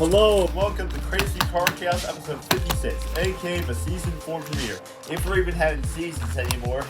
Hello and welcome to Crazy Car Chaos episode 56, aka the season 4 premiere. If we're even having seasons anymore.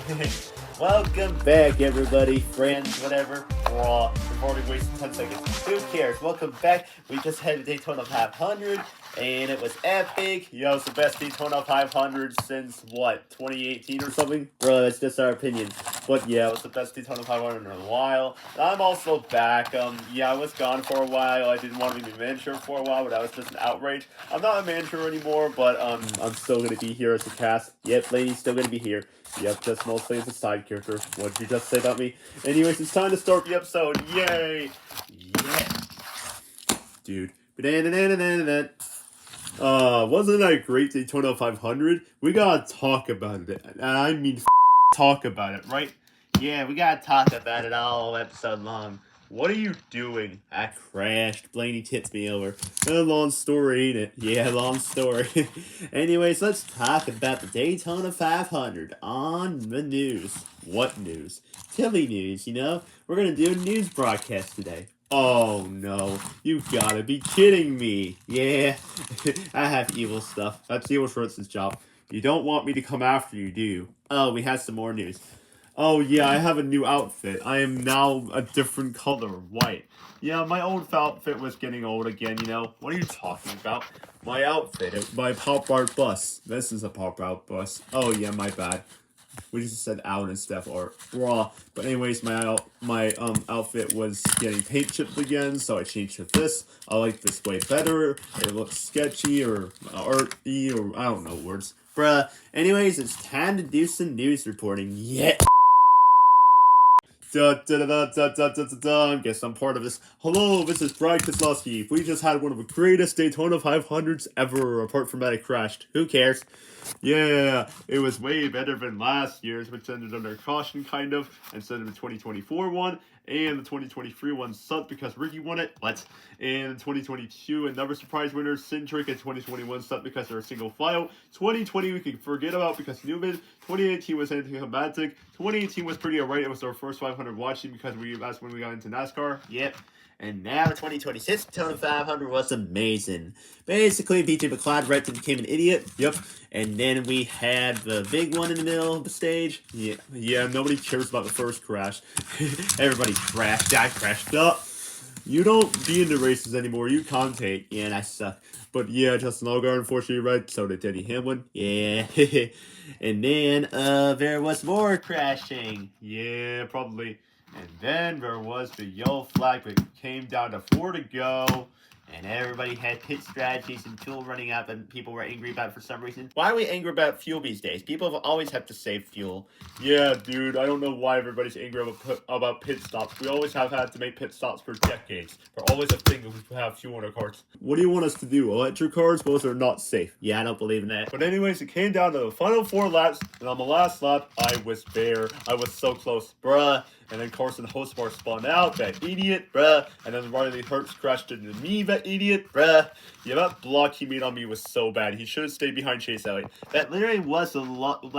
Welcome back everybody, friends, whatever. We've already wasted 10 seconds. Who cares? Welcome back. We just had a Daytona 500 and it was epic. Yo, it's the best Daytona 500 since what, 2018 or something? Bro, that's just our opinion. But yeah, it was the best Daytona 500 in a while. I'm also back. Yeah, I was gone for a while. I didn't want to be manager for a while, but that was just an outrage. I'm not a manager anymore, but I'm still gonna be here as a cast. Yep, Lady's still gonna be here. Yep, just mostly as a side character. What did you just say about me? Anyways, it's time to start the episode. Yay! Yeah, dude. Wasn't that a great Daytona 500? We gotta talk about it. And I mean, talk about it, right? Yeah, we gotta talk about it all episode long. What are you doing? I crashed. Blaney tips me over. A long story, ain't it? Yeah, long story. Anyways, let's talk about the Daytona 500 on the news. What news? Tilly news, you know? We're gonna do a news broadcast today. Oh no, you gotta be kidding me. Yeah, I have evil stuff. That's Evil Schwartz's job. You don't want me to come after you, do you? Oh, we have some more news. Oh yeah, I have a new outfit. I am now a different color, white. Yeah, my old outfit was getting old again, you know. What are you talking about? My outfit, my pop art bus. This is a pop art bus. Oh yeah, my bad. We just said out and stuff or raw. But anyways, my outfit was getting paint chipped again, so I changed to this. I like this way better. It looks sketchy or arty or I don't know words. Bruh. Anyways, it's time to do some news reporting. Yeah. Guess I'm part of this. Hello, this is Brian Kozlowski. We just had one of the greatest Daytona 500s ever, apart from that it crashed. Who cares? Yeah, it was way better than last year's, which ended under caution, kind of, instead of the 2024 one. And the 2023 one sucked because Ricky won it. What? And 2022, another surprise winner, Centric, and 2021 sucked because they're a single file. 2020 we can forget about because Newman. 2018 was anticlimactic. 2018 was pretty alright. It was our first 500 watching because that's when we got into NASCAR. Yep. And now the 2026 Daytona 500 was amazing. Basically, BJ McLeod became an idiot. Yep. And then we had the big one in the middle of the stage. Yeah, nobody cares about the first crash. Everybody crashed. I crashed up. You don't be in the races anymore. You commentate. Yeah, and I suck. But yeah, Justin Allgaier unfortunately right. So did Denny Hamlin. Yeah. And then there was more crashing. Yeah, probably. And then there was the yellow flag, but it came down to 4 to go. And everybody had pit strategies and fuel running out, and people were angry about it for some reason. Why are we angry about fuel these days? People always have to save fuel. Yeah, dude, I don't know why everybody's angry about pit stops. We always have had to make pit stops for decades. They're always a thing if we have fuel in our cars. What do you want us to do? Electric cars? Those are not safe. Yeah, I don't believe in that. But anyways, it came down to the final 4 laps, and on the last lap, I was there. I was so close. Bruh. And then Carson Hostbar spun out, that idiot, bruh. And then Riley Herbst crashed into me, that idiot, bruh. Yeah, that block he made on me was so bad. He should have stayed behind Chase Elliott. That literally was a lot.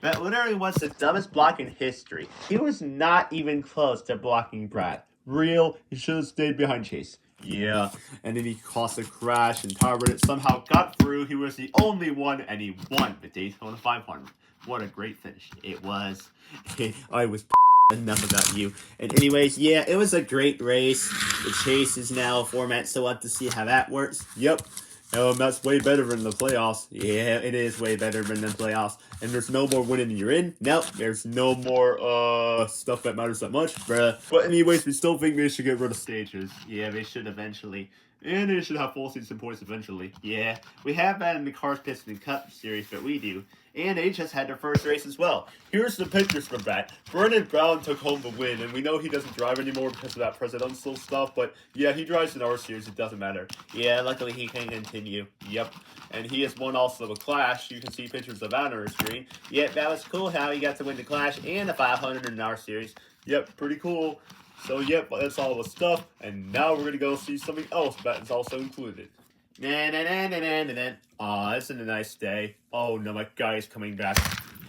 That literally was the dumbest block in history. He was not even close to blocking Brad. Real, he should have stayed behind Chase. Yeah, and then he caused a crash, and Tyler Reddick somehow got through. He was the only one, and he won the Daytona 500. What a great finish it was. I was enough about you. And anyways, yeah, it was a great race. The chase is now a format, so we'll have to see how that works. Yep. That's way better than the playoffs. Yeah, it is way better than the playoffs. And there's no more winning you're in. Nope, there's no more stuff that matters that much, bruh. But anyways, we still think they should get rid of stages. Yeah, they should eventually. And they should have full season points eventually. Yeah, we have that in the Cars Piston Cup series, but we do. And they just had their first race as well. Here's the pictures from that. Vernon Brown took home the win, and we know he doesn't drive anymore because of that presidential stuff, but yeah, he drives in our series, it doesn't matter. Yeah, luckily he can continue. Yep. And he has won also the Clash. You can see pictures of that on our screen. Yep, that was cool how he got to win the Clash and the 500 in our series. Yep, pretty cool. So yep, that's all the stuff, and now we're gonna go see something else that is also included. Aw, it's a nice day. Oh no, my guy is coming back.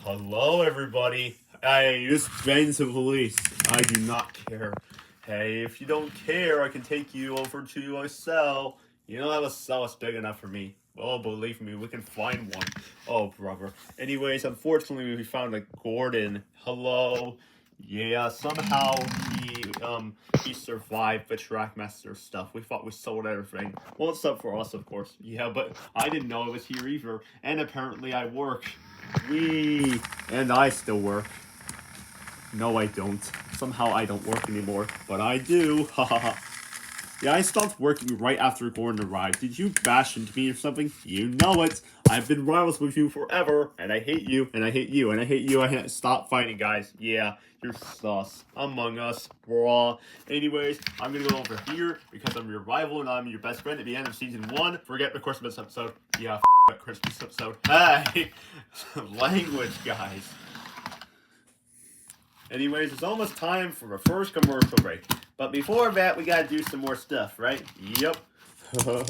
Hello, everybody. Hey, just bang to police. I do not care. Hey, if you don't care, I can take you over to a cell. You don't have a cell that's big enough for me. Oh, believe me, we can find one. Oh, brother. Anyways, unfortunately, we found a Gordon. Hello. Yeah, somehow he survived the Trackmaster stuff. We thought we sold everything. Well, it's up for us, of course. Yeah, but I didn't know it was here either. And apparently I work. And I still work. No, I don't. Somehow I don't work anymore, but I do. Hahaha. Yeah, I stopped working right after Gordon arrived. Did you bash into me or something? You know it. I've been rivals with you forever, and I hate you, and I hate you, and I hate you. Stop fighting, guys. Yeah, you're sus. Among Us, raw. Anyways, I'm gonna go over here because I'm your rival and I'm your best friend at the end of season 1. Forget the Christmas episode. Yeah, that Christmas episode. Hey, language, guys. Anyways, it's almost time for the first commercial break. But before that, we gotta do some more stuff, right? Yep. Hello,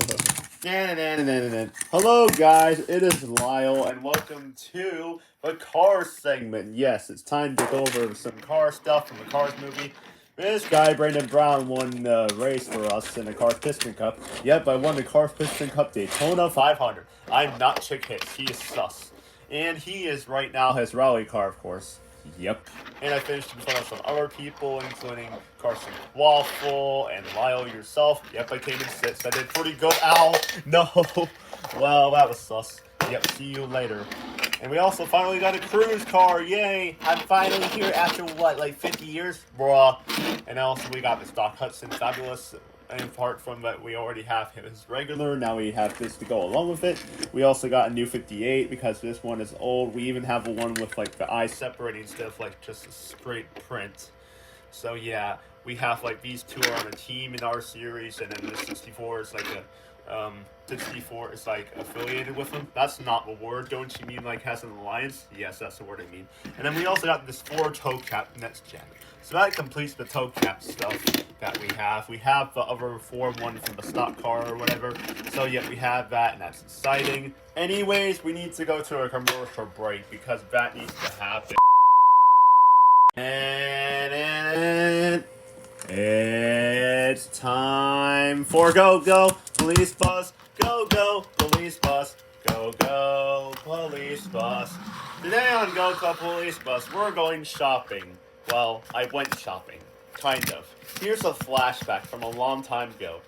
guys. It is Lyle, and welcome to the Cars segment. Yes, it's time to go over some car stuff from the Cars movie. This guy, Brandon Brown, won the race for us in the Cars Piston Cup. Yep, I won the Cars Piston Cup Daytona 500. I'm not Chick Hicks. He is sus. And he is right now his rally car, of course. Yep. And I finished in front of some other people, including Carson Waffle and Lyle yourself. Yep, I came in 6th. I did pretty good. Ow! No! Well, that was sus. Yep, see you later. And we also finally got a cruise car. Yay! I'm finally here after, what, like 50 years? Bruh. And also we got the Doc Hudson Fabulous. And apart from that, we already have his regular. Now we have this to go along with it. We also got a new 58 because this one is old. We even have a one with like the eye separating instead of like just a straight print. So yeah, we have like these two are on a team in our series, and then the 64 is like a 64 is like affiliated with them. That's not the word. Don't you mean like has an alliance? Yes, that's the word I mean. And then we also got this 4 toe cap next gen. So that completes the toe cap stuff that we have. We have the other 4-1 from the stock car or whatever. So yeah, we have that, and that's exciting. Anyways, we need to go to a commercial break because that needs to happen. And it's time for Go Go Police Bus. Go Go Police Bus. Go Go Police Bus. Today on Go Go Police Bus, we're going shopping. Well, I went shopping. Kind of. Here's a flashback from a long time ago.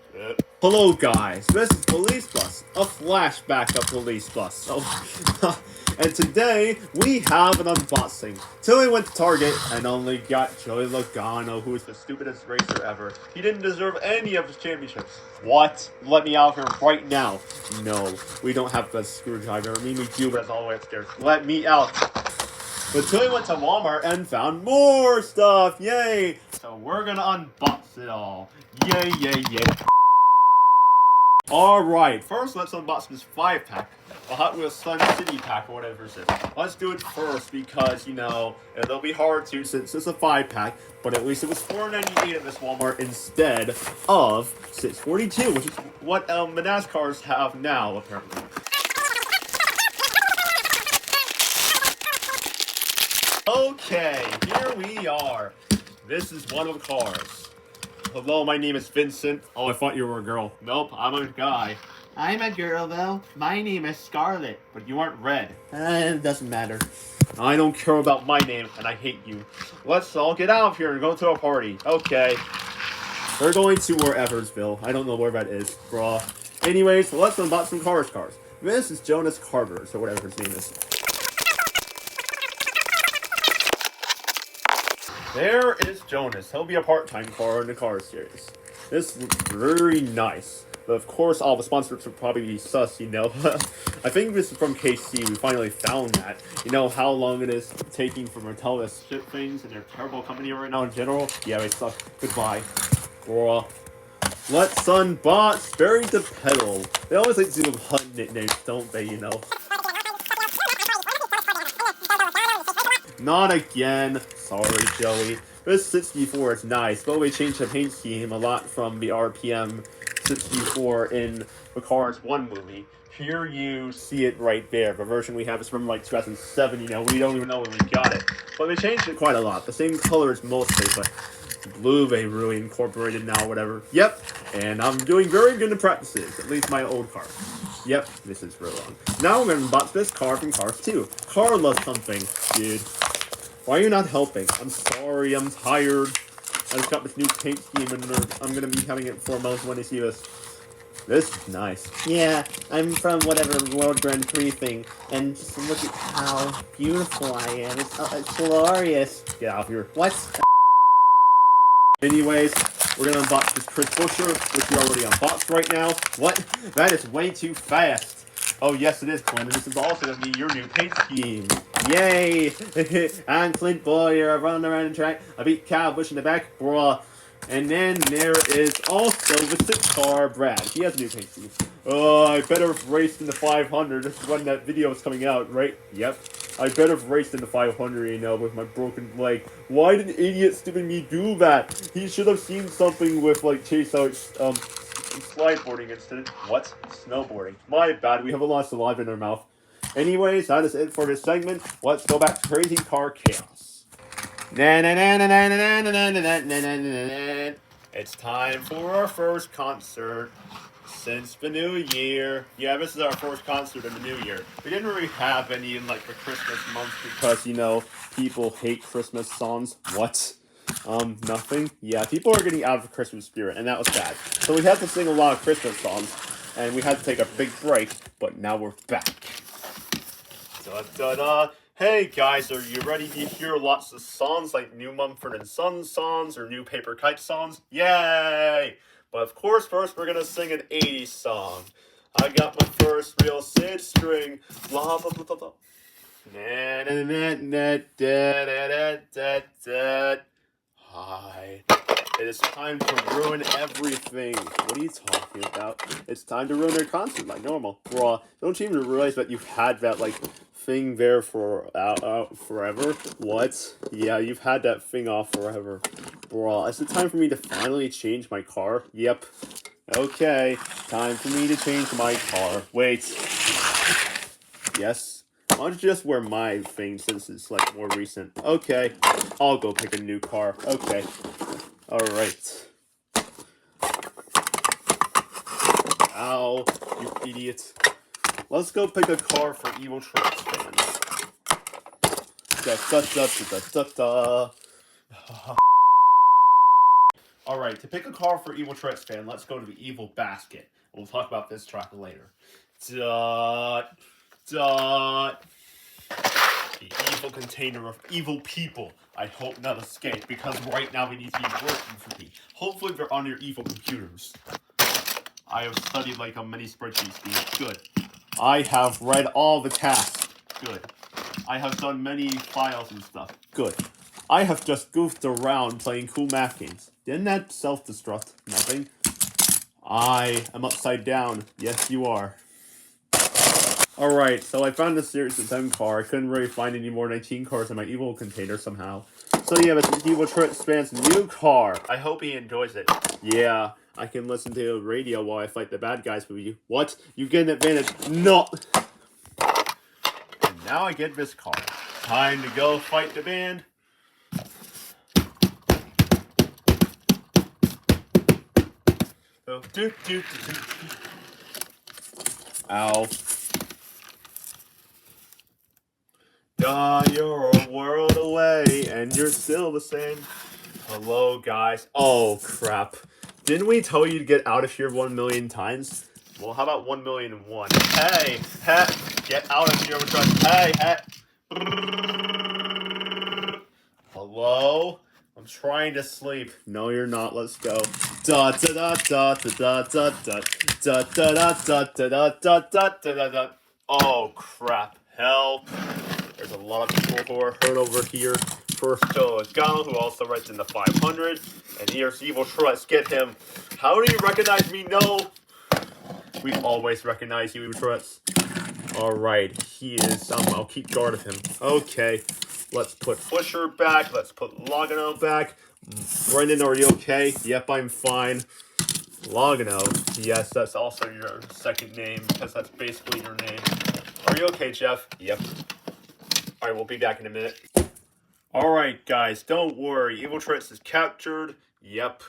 Hello guys, this is Police Bus, a flashback of Police Bus. Oh. And today, we have an unboxing. Tilly went to Target and only got Joey Logano, who is the stupidest racer ever. He didn't deserve any of his championships. What? Let me out here right now. No, we don't have the screwdriver. I mean, we do, but it's all the way upstairs. Let me out. But Tilly went to Walmart and found more stuff. Yay! So we're gonna unbox it all. Yay, yay, yay. Alright, first let's unbox this 5-pack. A Hot Wheels Sun City pack or whatever it is. Let's do it first because, you know, it'll be hard to since it's a 5-pack, but at least it was $4.98 at this Walmart instead of $6.42, which is what the NASCARs have now, apparently. Okay, here we are. This is one of the cars. Hello, my name is Vincent. Oh, I thought you were a girl. Nope, I'm a guy. I'm a girl, though. My name is Scarlet, but you aren't red. It doesn't matter. I don't care about my name, and I hate you. Let's all get out of here and go to a party. Okay. We're going to Eversville. I don't know where that is, brah. Anyways, let's unbox some cars. This is Jonas Carter, or whatever his name is. There is Jonas. He'll be a part-time car in the Cars series. This looks very nice. But of course, all the sponsors will probably be sus, you know. I think this is from KC. We finally found that. You know how long it is taking for Mattel to ship things, and they're a terrible company right now in general? Yeah, they suck. Goodbye. Bruh. Let's unbox Barry the Pedal. They always like to do HUD nicknames, don't they, you know? Not again. Sorry, Joey. This 64 is nice, but we changed the paint scheme a lot from the RPM 64 in the Cars 1 movie. Here you see it right there. The version we have is from like 2007, you know, we don't even know when we got it. But they changed it quite a lot. The same colors mostly, but Blue, they really incorporated now, whatever. Yep, and I'm doing very good in practices, at least my old car. Yep, this is real wrong. Now I'm gonna box this car from Cars 2. Car loves something, dude. Why are you not helping? I'm sorry, I'm tired. I just got this new paint scheme and I'm gonna be having it for months when they see this. This is nice. Yeah, I'm from whatever World Grand Prix thing, and just look at how beautiful I am. It's glorious. Get out of here. What? Anyways, we're gonna unbox this Chris Buescher, which we already unboxed right now. What? That is way too fast. Oh yes, it is, Clint. This is also gonna be your new paint scheme. Yay! I'm Clint Boyer. I run around the track. I beat Kyle Busch in the back, bruh. And then there is also the 6-car Brad. He has a new paint scheme. Oh, I better have raced in the 500 when that video is coming out, right? Yep. I better have raced in the 500, you know, with my broken leg. Why did idiot stupid me do that? He should have seen something with, like, chase out, slideboarding instead of, what? Snowboarding. My bad, we have a lot of saliva in our mouth. Anyways, that is it for this segment. Let's go back to Crazy Car Chaos. It's time for our first concert since the new year. Yeah, this is our first concert in the new year. We didn't really have any in like the Christmas month because, you know, people hate Christmas songs. What? Nothing? Yeah, people are getting out of the Christmas spirit, and that was bad. So we had to sing a lot of Christmas songs, and we had to take a big break, but now we're back. Da-da-da. Hey guys, are you ready to hear lots of songs like new Mumford & Sons songs or new Paper Kite songs? Yay! But of course, first we're gonna sing an 80s song. I got my first real Sid string. Blah blah blah blah blah. Na na na na da da da da da. Hi. It is time to ruin everything. What are you talking about? It's time to ruin their concert like normal. Bruh, don't you even realize that you've had that, like, thing there for forever? What? Yeah, you've had that thing off forever. Bruh, is it time for me to finally change my car? Yep. Okay, time for me to change my car. Wait. Yes? Why don't you just wear my thing since it's, like, more recent? Okay, I'll go pick a new car. Okay. Alright. Ow, you idiot. Let's go pick a car for Evil Tricks fans. Da-da-da-da-da-da-da. Alright, to pick a car for Evil Tricks fan, let's go to the Evil Basket. We'll talk about this track later. Dot. The evil container of evil people. I hope not escape, because right now we need to be working for me. Hopefully they're on your evil computers. I have studied like on many spreadsheets, dude. Good. I have read all the tasks. Good. I have done many files and stuff. Good. I have just goofed around playing cool math games. Didn't that self-destruct? Nothing. I am upside down. Yes, you are. Alright, so I found the Series 10 car. I couldn't really find any more 19 cars in my evil container somehow. So yeah, this is Evil Tricks fan's new car. I hope he enjoys it. Yeah, I can listen to the radio while I fight the bad guys with you. What? You get an advantage. No! And now I get this car. Time to go fight the band. Oh, Ow. You're a world away, and you're still the same. Hello, guys. Oh, crap. Didn't we tell you to get out of here 1 million times? Well, how about 1,000,001? Hey, get out of here with us. Hey. Hello? I'm trying to sleep. No, you're not. Let's go. Da da da da da da da da da da da da da da da da. Oh, crap. Help. There's a lot of people who are hurt over here. First, Joe Logano, who also writes in the 500. And here's Evil Tricks. Get him. How do you recognize me? No. We always recognize you, Evil Tricks. Alright, he is. I'll keep guard of him. Okay. Let's put Buescher back. Let's put Logano back. Brendan, are you okay? Yep, I'm fine. Logano. Yes, that's also your second name, because that's basically your name. Are you okay, Jeff? Yep. Alright, we'll be back in a minute. Alright, guys, don't worry. Evil Tricks is captured. Yep.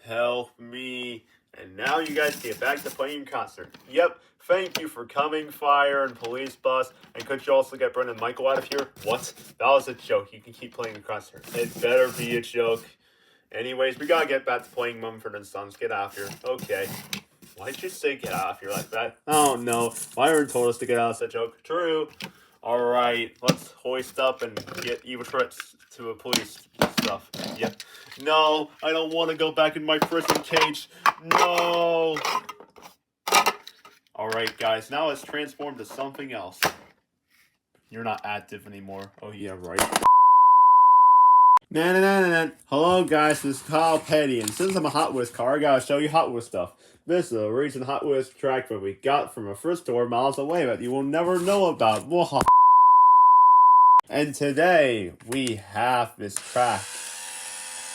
Help me. And now you guys get back to playing concert. Yep. Thank you for coming, Fire and Police Bus. And could you also get Brendan Michael out of here? What? That was a joke. You can keep playing the concert. It better be a joke. Anyways, we gotta get back to playing Mumford and Sons. Get out of here. Okay. Why'd you say get out of here like that? Oh no. Myron told us to get out of that joke. True. Alright, let's hoist up and get Evil Tricks to a police stuff. Yep. No, I don't want to go back in my prison cage. No. Alright, guys, now let's transform to something else. You're not active anymore. Oh, yeah, right. Hello, guys, this is Kyle Petty, and since I'm a Hot Wheels car, I gotta show you Hot Wheels stuff. This is a recent Hot Wheels track that we got from a thrift store miles away that you will never know about. And today, we have this track.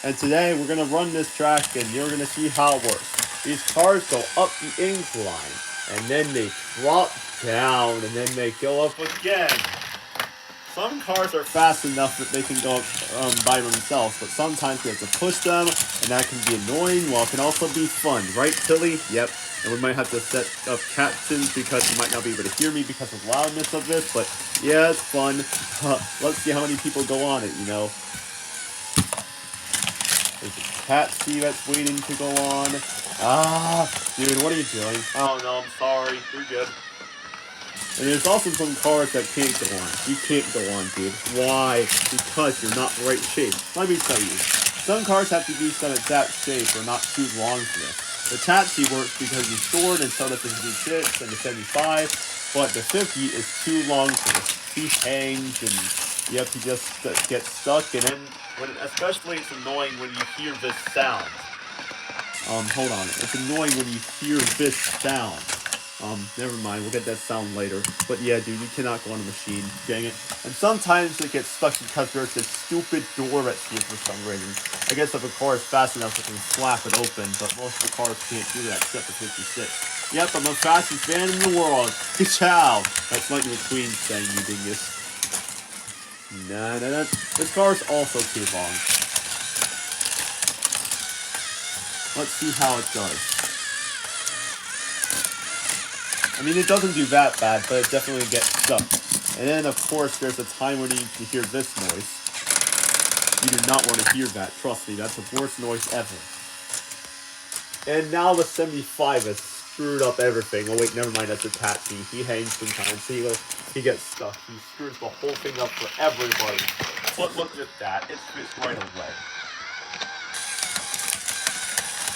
And today, we're gonna run this track, and you're gonna see how it works. These cars go up the incline, and then they drop down, and then they go up again. Some cars are fast enough that they can go up by themselves, but sometimes we have to push them, and that can be annoying, while it can also be fun. Right, Tilly? Yep. And we might have to set up captions because you might not be able to hear me because of the loudness of this, but yeah, it's fun. Let's see how many people go on it, you know. There's a taxi that's waiting to go on. Ah, dude, what are you doing? Oh no, I'm sorry. You're good. And there's also some cars that can't go on. You can't go on, dude. Why? Because you're not the right shape. Let me tell you. Some cars have to be some exact shape or not too long for this. The taxi works because you stored and so does the 56 and the 75, but the 50 is too long for this. He hangs and you have to just get stuck, and then especially it's annoying when you hear this sound. Hold on. It's annoying when you hear this sound. Never mind, we'll get that sound later. But yeah, dude, you cannot go on a machine. Dang it. And sometimes it gets stuck because there's this stupid door that's here for some reason. I guess if a car is fast enough, it can slap it open, but most of the cars can't do that except the 56. Yep, I'm the fastest man in the world. Ka-chow! That's Lightning McQueen saying, you dingus. Nah. This car is also too long. Let's see how it does. I mean, it doesn't do that bad, but it definitely gets stuck. And then, of course, there's a time when you need to hear this noise. You do not want to hear that. Trust me, that's the worst noise ever. And now the 75 has screwed up everything. Oh, wait, never mind, that's a taxi. He hangs sometimes. He gets stuck. He screws the whole thing up for everybody. But look at that. It fits right away.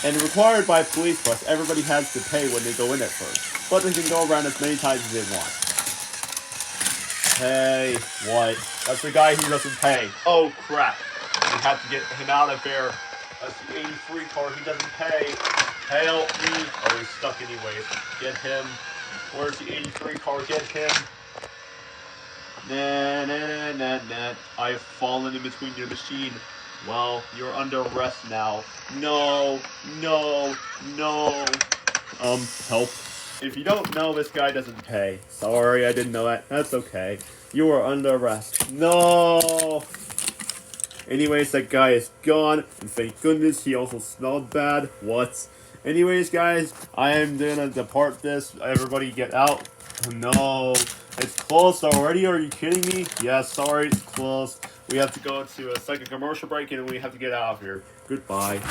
And required by police bus, everybody has to pay when they go in at first. But they can go around as many times as they want. Hey, what? That's the guy who doesn't pay. Oh, crap. We have to get him out of there. That's the 83 car. He doesn't pay. Help me. Oh, he's stuck anyways. Get him. Where's the 83 car? Get him. Nah. I have fallen in between your machine. Well, you're under arrest now. No. Help. If you don't know, this guy doesn't pay. Sorry, I didn't know that. That's okay. You are under arrest. No! Anyways, that guy is gone. And thank goodness he also smelled bad. What? Anyways, guys, I am gonna depart this. Everybody get out. No. It's closed already? Are you kidding me? Yeah, sorry, it's closed. We have to go to a second commercial break and we have to get out of here. Goodbye.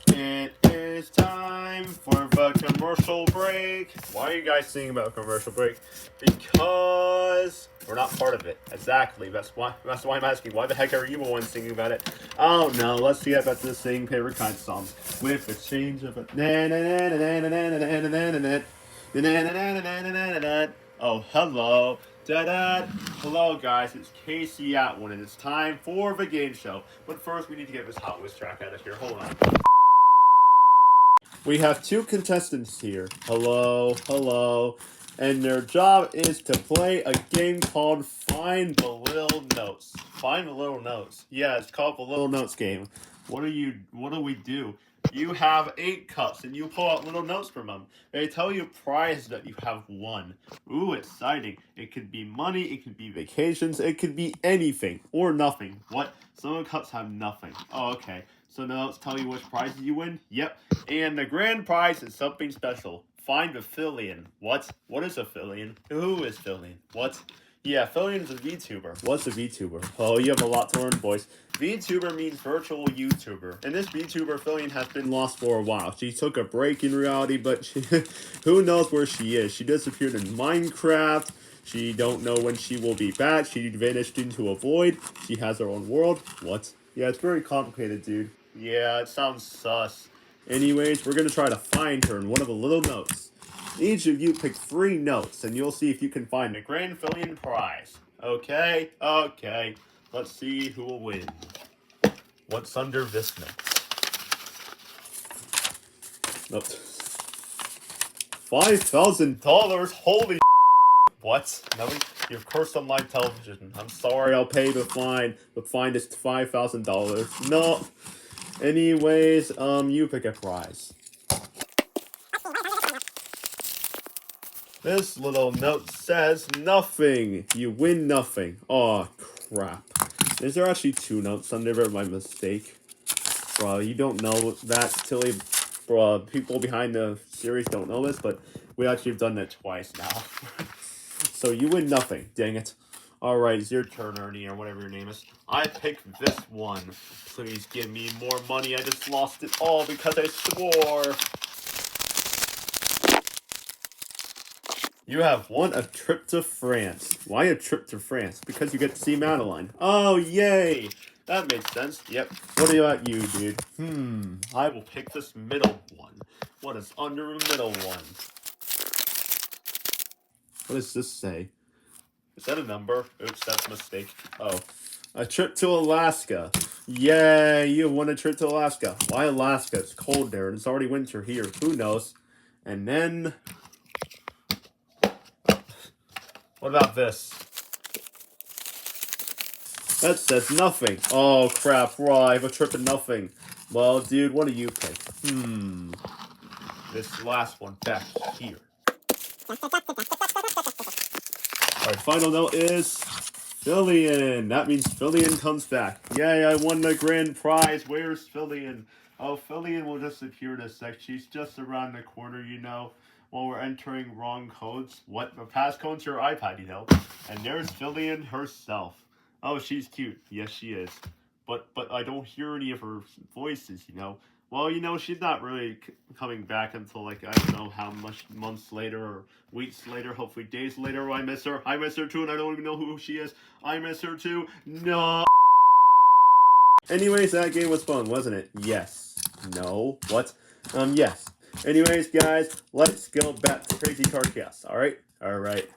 It is time for the commercial break. Why are you guys singing about a commercial break? Because we're not part of it. Exactly. That's why I'm asking. Why the heck are you the one singing about it? Oh no, let's get back to the same favorite kind of song. With the change of it. Oh, hello. Hello guys, it's Casey Atwood and it's time for the game show. But first we need to get this Hot Wheels track out of here. Hold on. We have two contestants here. Hello. And their job is to play a game called Find the Little Notes. Find the Little Notes. Yeah, it's called the Little Notes game. What do we do? You have 8 cups and you pull out little notes from them. They tell you prize that you have won. Ooh, exciting. It could be money, it could be vacations, it could be anything or nothing. What? Some of the cups have nothing. Oh, okay. So now let's tell you which prizes you win. Yep. And the grand prize is something special. Find a Fillion. What? What is a Fillion? Who is Fillion? What? Yeah, Fillion's a VTuber. What's a VTuber? Oh, you have a lot to learn, boys. VTuber means virtual YouTuber. And this VTuber, Fillion, has been lost for a while. She took a break in reality, but who knows where she is. She disappeared in Minecraft. She don't know when she will be back. She vanished into a void. She has her own world. What? Yeah, it's very complicated, dude. Yeah, it sounds sus. Anyways, we're gonna try to find her in one of the little notes. Each of you pick 3 notes, and you'll see if you can find the Grand Fillion prize. Okay? Okay. Let's see who will win. What's under this note? Nope. $5,000? Holy what? No, you've cursed on my television. I'm sorry, I'll pay the fine. The fine is $5,000. No. Anyways, you pick a prize. This little note says nothing. You win nothing. Oh crap. Is there actually 2 notes under there by mistake? Bro, you don't know that, Tilly. Bro, people behind the series don't know this, but we actually have done that twice now. So you win nothing. Dang it. Alright, it's your turn, Ernie, or whatever your name is. I picked this one. Please give me more money. I just lost it all because I swore. You have won a trip to France. Why a trip to France? Because you get to see Madeline. Oh, yay! That makes sense. Yep. What about you, dude? I will pick this middle one. What is under the middle one? What does this say? Is that a number? Oops, that's a mistake. Oh. A trip to Alaska. Yay, you won a trip to Alaska. Why Alaska? It's cold there, and it's already winter here. Who knows? And then... what about this? That says nothing. Oh, crap. Bro, I have a trip to nothing. Well, dude, what do you pick? This last one back here. Alright, final note is Fillion. That means Fillion comes back. Yay, I won the grand prize. Where's Fillion? Oh, Fillion will just appear in a sec. She's just around the corner, you know. While we're entering wrong codes. What? The passcode's your iPad, you know. And there's Fillion herself. Oh, she's cute. Yes, she is. But I don't hear any of her voices, you know. Well, you know, she's not really coming back until, like, I don't know how much months later or weeks later, hopefully days later. I miss her. I miss her too, and I don't even know who she is. I miss her too. No. Anyways, that game was fun, wasn't it? Yes. No. What? Yes. Anyways, guys, let's go back to Crazy Car Chaos. Alright? Alright.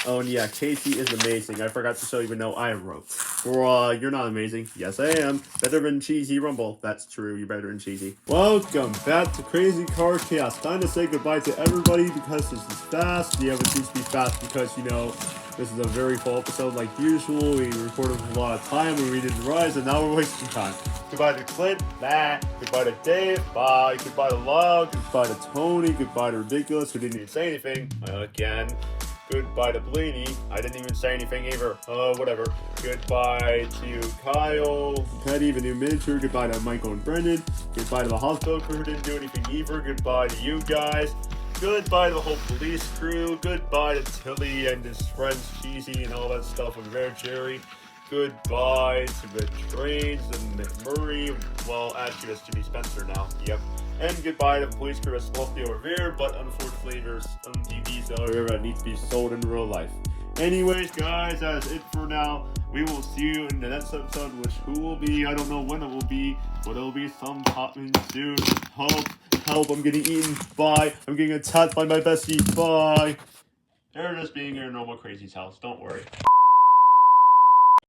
Oh, and yeah, Casey is amazing. I forgot to show you, even though I wrote. Bruh, you're not amazing. Yes, I am. Better than Cheesy Rumble. That's true. You're better than Cheesy. Welcome back to Crazy Car Chaos. Time to say goodbye to everybody because this is fast. Yeah, it seems to be fast because, you know, this is a very full episode like usual. We recorded a lot of time when we didn't rise, and now we're wasting time. Goodbye to Clint. Nah. Goodbye to Dave. Bye. Goodbye to Love. Goodbye to Tony. Goodbye to Ridiculous, who didn't even say anything. Again. Goodbye to Blaney. I didn't even say anything either. Whatever. Goodbye to Kyle, Petty, the new miniature. Goodbye to Michael and Brendan. Goodbye to the hospital crew who didn't do anything either. Goodbye to you guys. Goodbye to the whole police crew. Goodbye to Tilly and his friends Cheesy and all that stuff over there, Jerry. Goodbye to the trains and McMurray. Well, actually, that's Jimmy Spencer now. Yep. And goodbye to the police crew that's left over there, but unfortunately there's some DVDs over there that need to be sold in real life. Anyways, guys, that's it for now. We will see you in the next episode, which who will be, I don't know when it will be, but it'll be sometime soon. Help, I'm getting eaten. Bye. I'm getting attacked by my bestie. Bye. They're just being in a normal crazy's house. Don't worry.